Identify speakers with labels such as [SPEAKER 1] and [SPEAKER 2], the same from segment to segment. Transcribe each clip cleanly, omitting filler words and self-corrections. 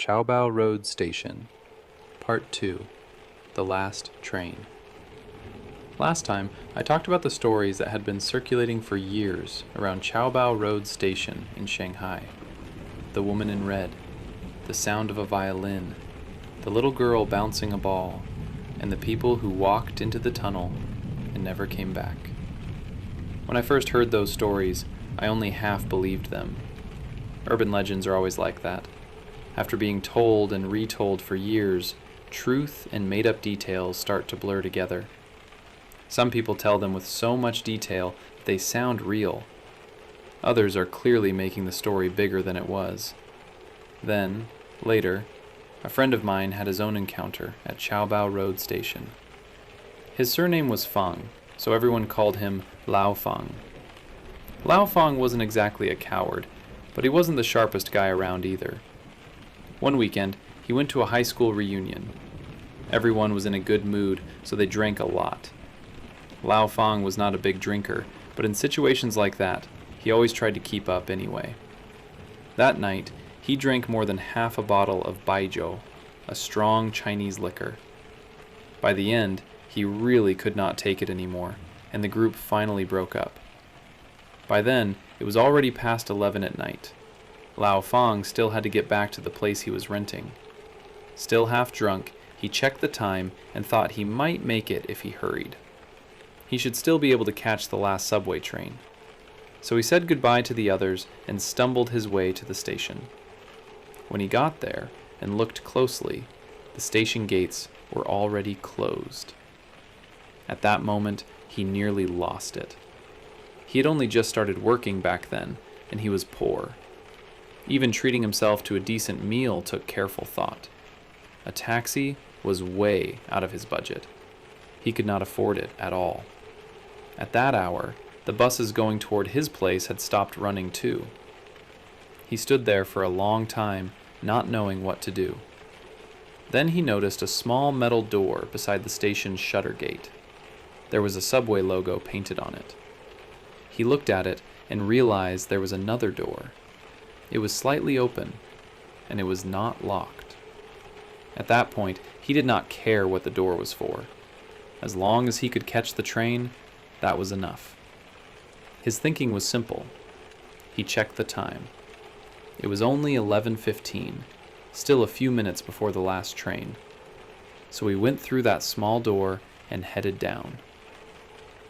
[SPEAKER 1] Caobao Road Station, Part 2, The Last Train. Last time, I talked about the stories that had been circulating for years around Caobao Road Station in Shanghai. The woman in red, the sound of a violin, the little girl bouncing a ball, and the people who walked into the tunnel and never came back. When I first heard those stories, I only half believed them. Urban legends are always like that. After being told and retold for years, truth and made-up details start to blur together. Some people tell them with so much detail that they sound real. Others are clearly making the story bigger than it was. Then, later, a friend of mine had his own encounter at Caobao Road Station. His surname was Feng, so everyone called him Lao Feng. Lao Feng wasn't exactly a coward, but he wasn't the sharpest guy around either. One weekend, he went to a high school reunion. Everyone was in a good mood, so they drank a lot. Lao Feng was not a big drinker, but in situations like that, he always tried to keep up anyway. That night, he drank more than half a bottle of baijiu, a strong Chinese liquor. By the end, he really could not take it anymore, and the group finally broke up. By then, it was already past 11 at night. Lao Feng still had to get back to the place he was renting. Still half drunk, he checked the time and thought he might make it if he hurried. He should still be able to catch the last subway train. So he said goodbye to the others and stumbled his way to the station. When he got there and looked closely, the station gates were already closed. At that moment, he nearly lost it. He had only just started working back then, and he was poor. Even treating himself to a decent meal took careful thought. A taxi was way out of his budget. He could not afford it at all. At that hour, the buses going toward his place had stopped running too. He stood there for a long time, not knowing what to do. Then he noticed a small metal door beside the station's shutter gate. There was a subway logo painted on it. He looked at it and realized there was another door. It was slightly open, and it was not locked. At that point, he did not care what the door was for. As long as he could catch the train, that was enough. His thinking was simple. He checked the time. It was only 11:15, still a few minutes before the last train. So he went through that small door and headed down.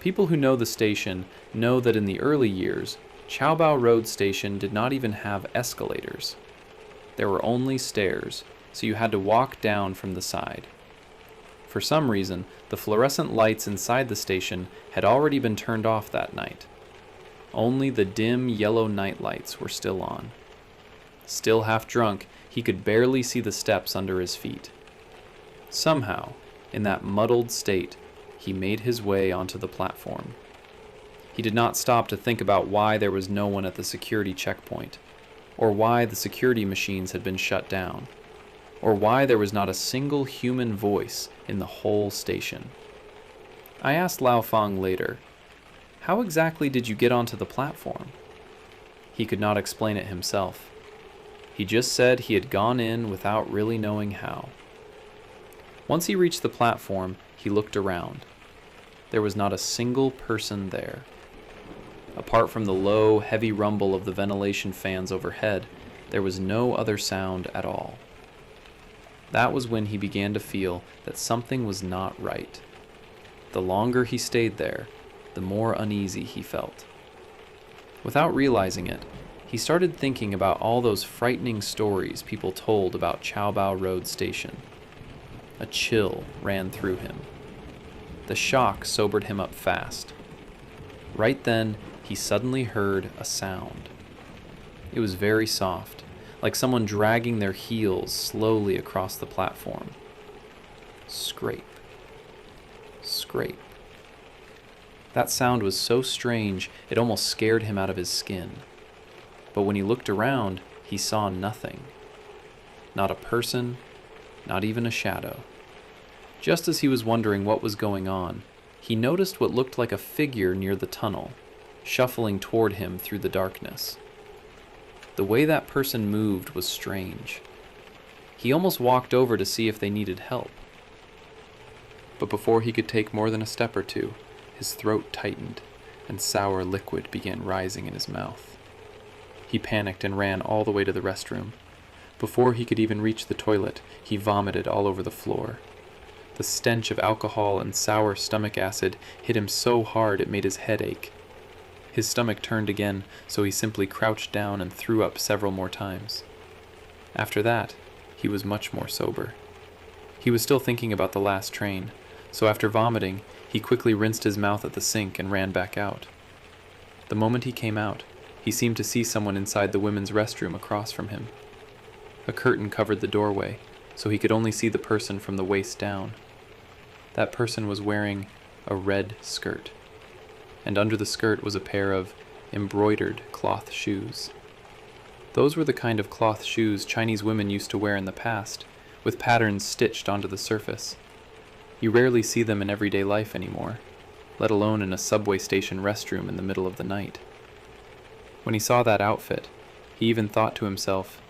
[SPEAKER 1] People who know the station know that in the early years, Caobao Road Station did not even have escalators. There were only stairs, so you had to walk down from the side. For some reason, the fluorescent lights inside the station had already been turned off that night. Only the dim yellow night lights were still on. Still half drunk, he could barely see the steps under his feet. Somehow, in that muddled state, he made his way onto the platform. He did not stop to think about why there was no one at the security checkpoint, or why the security machines had been shut down, or why there was not a single human voice in the whole station. I asked Lao Feng later, "How exactly did you get onto the platform?" He could not explain it himself. He just said he had gone in without really knowing how. Once he reached the platform, he looked around. There was not a single person there. Apart from the low, heavy rumble of the ventilation fans overhead, there was no other sound at all. That was when he began to feel that something was not right. The longer he stayed there, the more uneasy he felt. Without realizing it, he started thinking about all those frightening stories people told about Caobao Road Station. A chill ran through him. The shock sobered him up fast. Right then, he suddenly heard a sound. It was very soft, like someone dragging their heels slowly across the platform. Scrape. Scrape. That sound was so strange, it almost scared him out of his skin. But when he looked around, he saw nothing. Not a person, not even a shadow. Just as he was wondering what was going on, he noticed what looked like a figure near the tunnel, shuffling toward him through the darkness. The way that person moved was strange. He almost walked over to see if they needed help. But before he could take more than a step or two, his throat tightened, and sour liquid began rising in his mouth. He panicked and ran all the way to the restroom. Before he could even reach the toilet, he vomited all over the floor. The stench of alcohol and sour stomach acid hit him so hard it made his head ache. His stomach turned again, so he simply crouched down and threw up several more times. After that, he was much more sober. He was still thinking about the last train, so after vomiting, he quickly rinsed his mouth at the sink and ran back out. The moment he came out, he seemed to see someone inside the women's restroom across from him. A curtain covered the doorway, so he could only see the person from the waist down. That person was wearing a red skirt, and under the skirt was a pair of embroidered cloth shoes. Those were the kind of cloth shoes Chinese women used to wear in the past, with patterns stitched onto the surface. You rarely see them in everyday life anymore, let alone in a subway station restroom in the middle of the night. When he saw that outfit, he even thought to himself,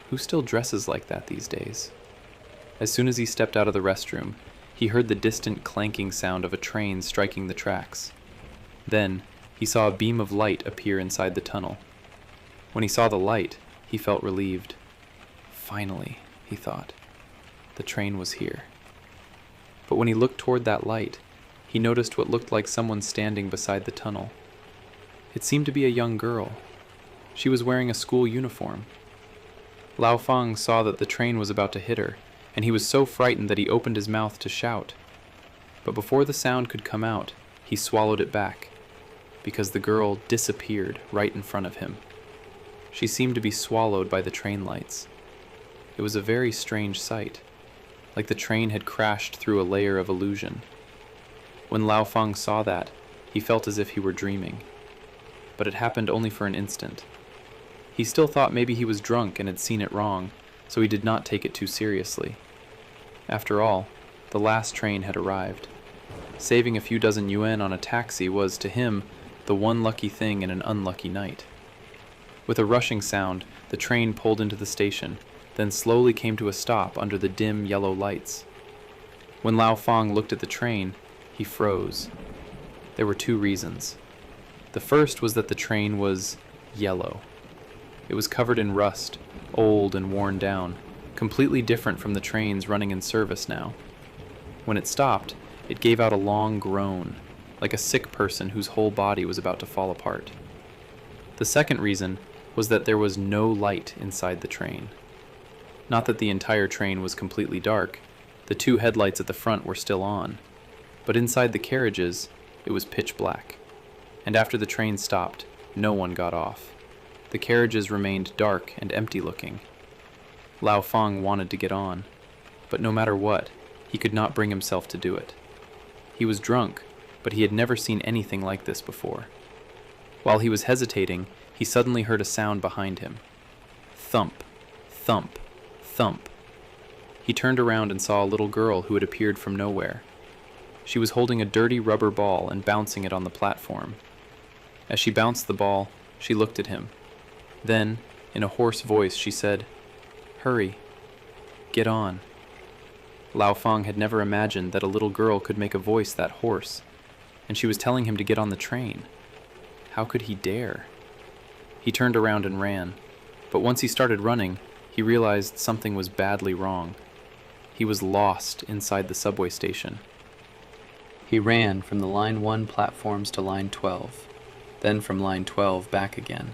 [SPEAKER 1] who still dresses like that these days? As soon as he stepped out of the restroom, he heard the distant clanking sound of a train striking the tracks. Then, he saw a beam of light appear inside the tunnel. When he saw the light, he felt relieved. Finally, he thought, the train was here. But when he looked toward that light, he noticed what looked like someone standing beside the tunnel. It seemed to be a young girl. She was wearing a school uniform. Lao Feng saw that the train was about to hit her, and he was so frightened that he opened his mouth to shout. But before the sound could come out, he swallowed it back, because the girl disappeared right in front of him. She seemed to be swallowed by the train lights. It was a very strange sight, like the train had crashed through a layer of illusion. When Lao Feng saw that, he felt as if he were dreaming. But it happened only for an instant. He still thought maybe he was drunk and had seen it wrong, so he did not take it too seriously. After all, the last train had arrived. Saving a few dozen yuan on a taxi was, to him, the one lucky thing in an unlucky night. With a rushing sound, the train pulled into the station, then slowly came to a stop under the dim yellow lights. When Lao Feng looked at the train, he froze. There were two reasons. The first was that the train was yellow. It was covered in rust, old and worn down, completely different from the trains running in service now. When it stopped, it gave out a long groan, like a sick person whose whole body was about to fall apart. The second reason was that there was no light inside the train. Not that the entire train was completely dark. The two headlights at the front were still on. But inside the carriages, it was pitch black. And after the train stopped, no one got off. The carriages remained dark and empty-looking. Lao Feng wanted to get on, but no matter what, he could not bring himself to do it. He was drunk, but he had never seen anything like this before. While he was hesitating, he suddenly heard a sound behind him. Thump, thump, thump. He turned around and saw a little girl who had appeared from nowhere. She was holding a dirty rubber ball and bouncing it on the platform. As she bounced the ball, she looked at him. Then, in a hoarse voice, she said, "Hurry. Get on." Lao Feng had never imagined that a little girl could make a voice that hoarse, and she was telling him to get on the train. How could he dare? He turned around and ran, but once he started running, he realized something was badly wrong. He was lost inside the subway station. He ran from the Line 1 platforms to Line 12, then from Line 12 back again.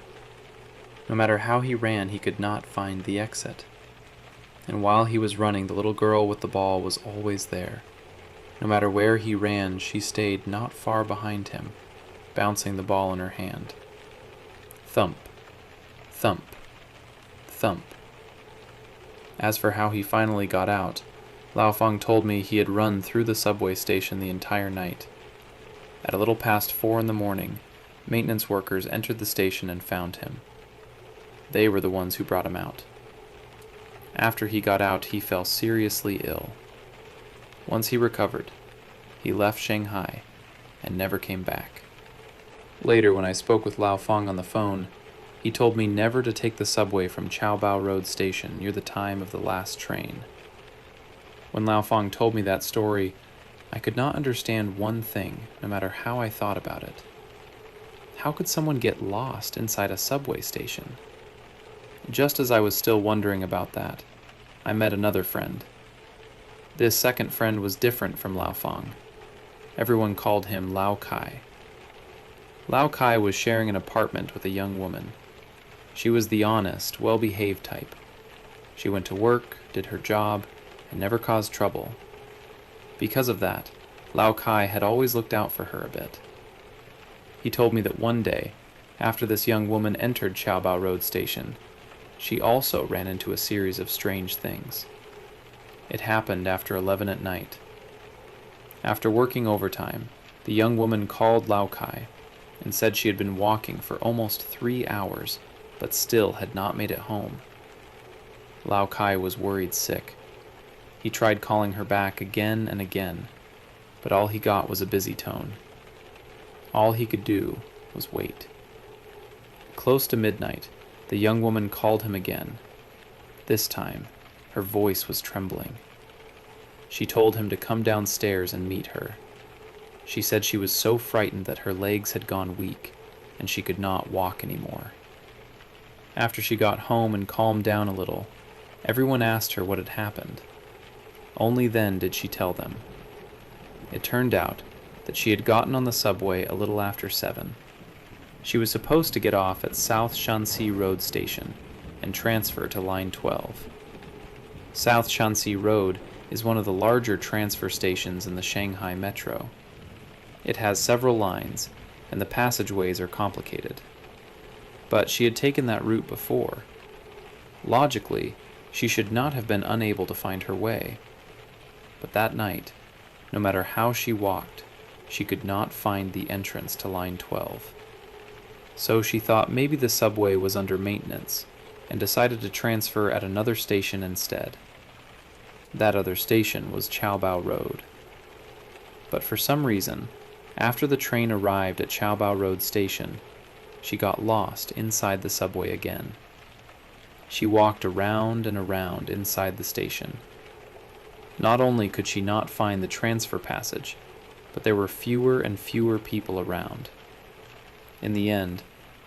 [SPEAKER 1] No matter how he ran, he could not find the exit. And while he was running, the little girl with the ball was always there. No matter where he ran, she stayed not far behind him, bouncing the ball in her hand. Thump, thump, thump. As for how he finally got out, Lao Feng told me he had run through the subway station the entire night. At a little past 4 a.m, maintenance workers entered the station and found him. They were the ones who brought him out. After he got out, he fell seriously ill. Once he recovered, he left Shanghai and never came back. Later, when I spoke with Lao Feng on the phone, He told me never to take the subway from Caobao Road Station near the time of the last train. When Lao Fong told me that story, I could not understand one thing, no matter how I thought about it. How could someone get lost inside a subway station? Just as I was still wondering about that, I met another friend. This second friend was different from Lao Fong. Everyone called him Lao Kai. Lao Kai was sharing an apartment with a young woman. She was the honest, well-behaved type. She went to work, did her job, and never caused trouble. Because of that, Lao Kai had always looked out for her a bit. He told me that one day, after this young woman entered Caobao Road Station, she also ran into a series of strange things. It happened after 11 at night. After working overtime, the young woman called Lao Kai and said she had been walking for almost 3 hours, but still had not made it home. Lao Kai was worried sick. He tried calling her back again and again, but all he got was a busy tone. All he could do was wait. Close to midnight, the young woman called him again. This time, her voice was trembling. She told him to come downstairs and meet her. She said she was so frightened that her legs had gone weak, and she could not walk anymore. After she got home and calmed down a little, everyone asked her what had happened. Only then did she tell them. It turned out that she had gotten on the subway a little after 7. She was supposed to get off at South Shanxi Road Station and transfer to Line 12. South Shanxi Road is one of the larger transfer stations in the Shanghai metro. It has several lines, and the passageways are complicated. But she had taken that route before. Logically, she should not have been unable to find her way. But that night, no matter how she walked, she could not find the entrance to Line 12. So she thought maybe the subway was under maintenance, and decided to transfer at another station instead. That other station was Caobao Road. But for some reason, after the train arrived at Caobao Road Station, she got lost inside the subway again. She walked around and around inside the station. Not only could she not find the transfer passage, but there were fewer and fewer people around. In the end,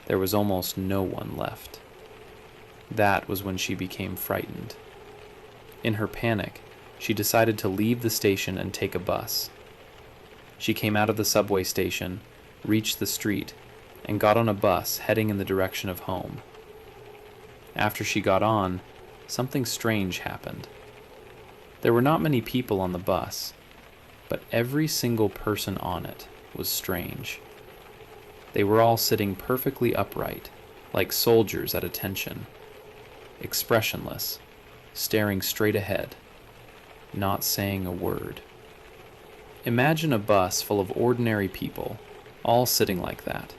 [SPEAKER 1] there was almost no one left. That was when she became frightened. In her panic, she decided to leave the station and take a bus. She came out of the subway station, reached the street, and got on a bus heading in the direction of home. After she got on, something strange happened. There were not many people on the bus, but every single person on it was strange. They were all sitting perfectly upright, like soldiers at attention, expressionless, staring straight ahead, not saying a word. Imagine a bus full of ordinary people, all sitting like that.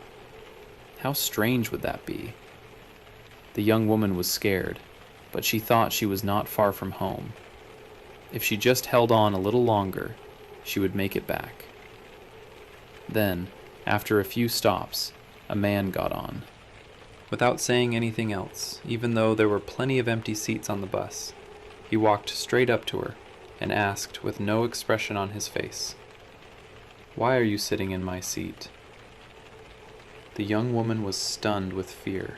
[SPEAKER 1] How strange would that be? The young woman was scared, but she thought she was not far from home. If she just held on a little longer, she would make it back. Then, after a few stops, a man got on. Without saying anything else, even though there were plenty of empty seats on the bus, he walked straight up to her and asked with no expression on his face, "Why are you sitting in my seat?" The young woman was stunned with fear.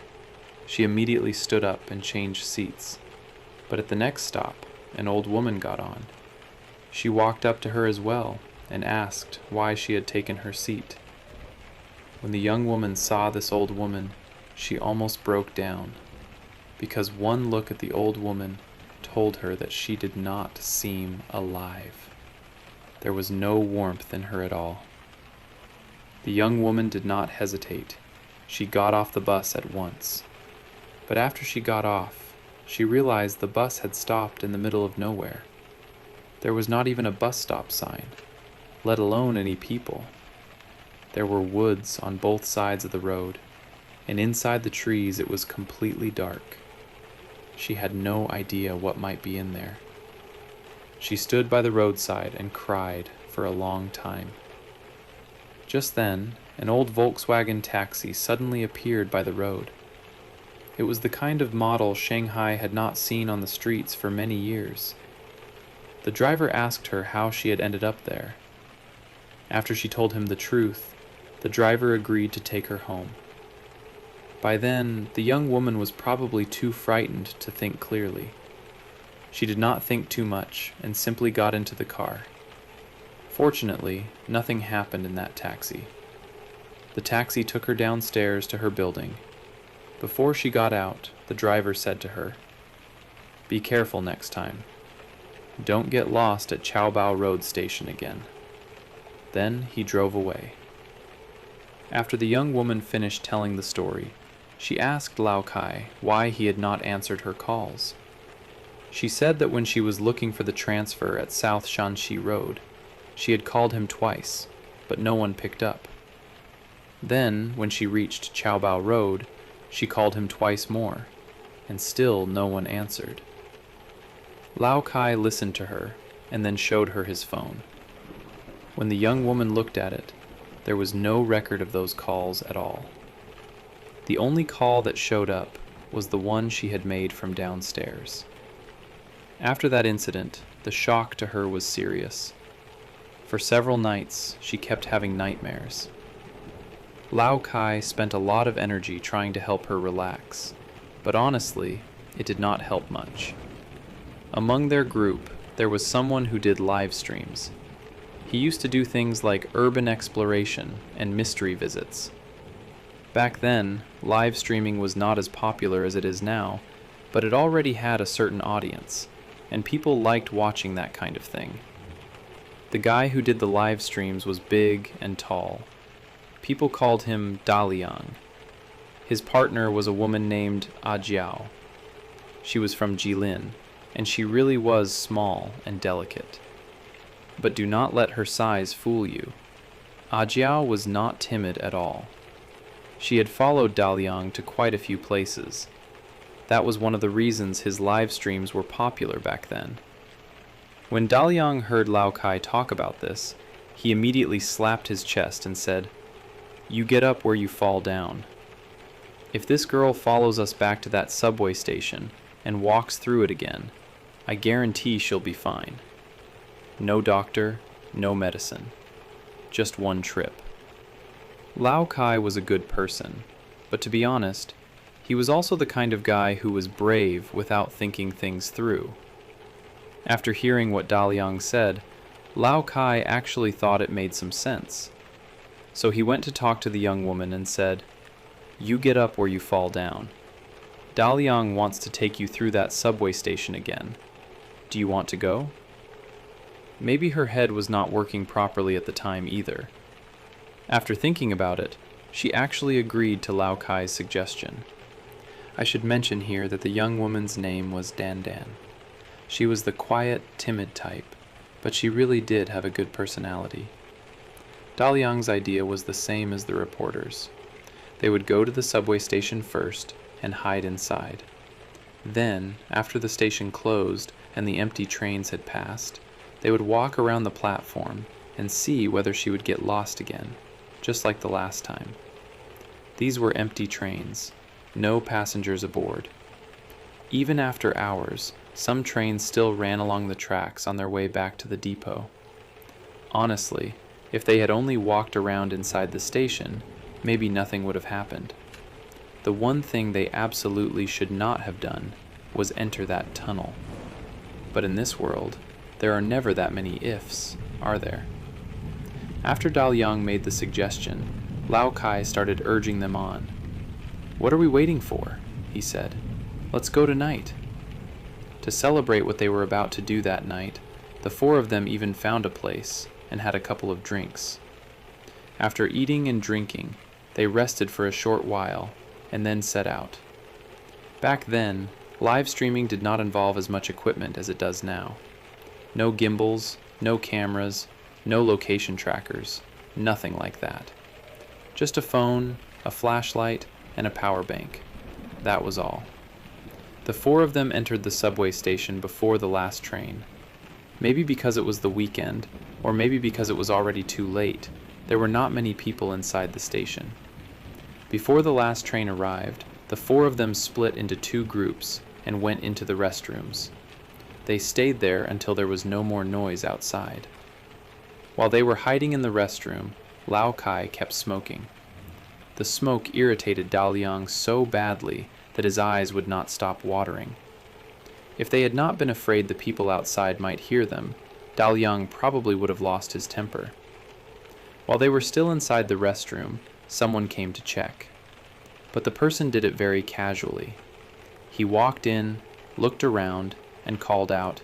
[SPEAKER 1] She immediately stood up and changed seats. But at the next stop, an old woman got on. She walked up to her as well and asked why she had taken her seat. When the young woman saw this old woman, she almost broke down, because one look at the old woman told her that she did not seem alive. There was no warmth in her at all. The young woman did not hesitate. She got off the bus at once. But after she got off, she realized the bus had stopped in the middle of nowhere. There was not even a bus stop sign, let alone any people. There were woods on both sides of the road, and inside the trees it was completely dark. She had no idea what might be in there. She stood by the roadside and cried for a long time. Just then, an old Volkswagen taxi suddenly appeared by the road. It was the kind of model Shanghai had not seen on the streets for many years. The driver asked her how she had ended up there. After she told him the truth, the driver agreed to take her home. By then, the young woman was probably too frightened to think clearly. She did not think too much and simply got into the car. Fortunately, nothing happened in that taxi. The taxi took her downstairs to her building. Before she got out, the driver said to her, "Be careful next time. Don't get lost at Caobao Road Station again." Then he drove away. After the young woman finished telling the story, she asked Lao Kai why he had not answered her calls. She said that when she was looking for the transfer at South Shanxi Road, she had called him twice, but no one picked up. Then, when she reached Caobao Road, she called him twice more, and still no one answered. Lao Kai listened to her and then showed her his phone. When the young woman looked at it, there was no record of those calls at all. The only call that showed up was the one she had made from downstairs. After that incident, the shock to her was serious. For several nights, she kept having nightmares. Lao Kai spent a lot of energy trying to help her relax, but honestly, it did not help much. Among their group, there was someone who did live streams. He used to do things like urban exploration and mystery visits. Back then, live streaming was not as popular as it is now, but it already had a certain audience, and people liked watching that kind of thing. The guy who did the live streams was big and tall. People called him Daliang. His partner was a woman named Jiao. She was from Jilin, and she really was small and delicate. But do not let her size fool you. Jiao was not timid at all. She had followed Daliang to quite a few places. That was one of the reasons his live streams were popular back then. When Daliang heard Lao Kai talk about this, he immediately slapped his chest and said, "You get up where you fall down. If this girl follows us back to that subway station and walks through it again, I guarantee she'll be fine. No doctor, no medicine. Just one trip." Lao Kai was a good person, but to be honest, he was also the kind of guy who was brave without thinking things through. After hearing what Daliang said, Lao Kai actually thought it made some sense. So he went to talk to the young woman and said, "You get up where you fall down. Daliang wants to take you through that subway station again. Do you want to go?" Maybe her head was not working properly at the time either. After thinking about it, she actually agreed to Lao Kai's suggestion. I should mention here that the young woman's name was Dan Dan. She was the quiet, timid type, but she really did have a good personality. Daliang's idea was the same as the reporters. They would go to the subway station first and hide inside. Then, after the station closed and the empty trains had passed, they would walk around the platform and see whether she would get lost again, just like the last time. These were empty trains, no passengers aboard. Even after hours, some trains still ran along the tracks on their way back to the depot. Honestly, if they had only walked around inside the station, maybe nothing would have happened. The one thing they absolutely should not have done was enter that tunnel. But in this world, there are never that many ifs, are there? After Daliang made the suggestion, Lao Kai started urging them on. "What are we waiting for?" he said. "Let's go tonight." To celebrate what they were about to do that night, the four of them even found a place and had a couple of drinks. After eating and drinking, they rested for a short while and then set out. Back then, live streaming did not involve as much equipment as it does now. No gimbals, no cameras, no location trackers, nothing like that. Just a phone, a flashlight, and a power bank. That was all. The four of them entered the subway station before the last train. Maybe because it was the weekend, or maybe because it was already too late, there were not many people inside the station. Before the last train arrived, The four of them split into two groups and went into the restrooms. They stayed there until there was no more noise outside. While they were hiding in the restroom, Lao Kai kept smoking. The smoke irritated Daliang so badly that his eyes would not stop watering. If they had not been afraid the people outside might hear them, Daliang probably would have lost his temper. While they were still inside the restroom, someone came to check. But the person did it very casually. He walked in, looked around, and called out,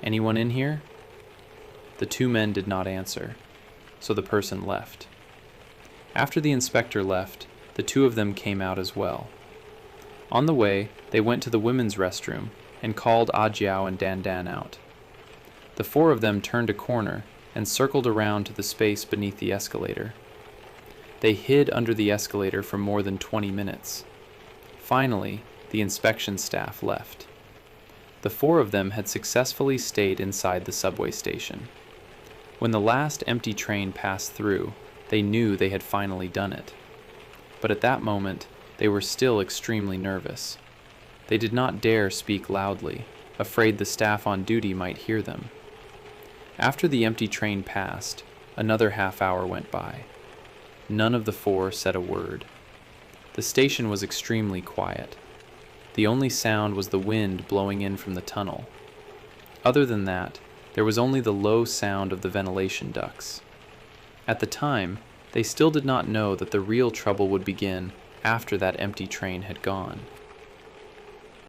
[SPEAKER 1] "Anyone in here?" The two men did not answer, so the person left. After the inspector left, the two of them came out as well. On the way, they went to the women's restroom and called Ajiao and Dandan out. The four of them turned a corner and circled around to the space beneath the escalator. They hid under the escalator for more than 20 minutes. Finally, the inspection staff left. The four of them had successfully stayed inside the subway station. When the last empty train passed through, they knew they had finally done it. But at that moment, they were still extremely nervous. They did not dare speak loudly, afraid the staff on duty might hear them. After the empty train passed, another half-hour went by. None of the four said a word. The station was extremely quiet. The only sound was the wind blowing in from the tunnel. Other than that, there was only the low sound of the ventilation ducts. At the time, they still did not know that the real trouble would begin after that empty train had gone.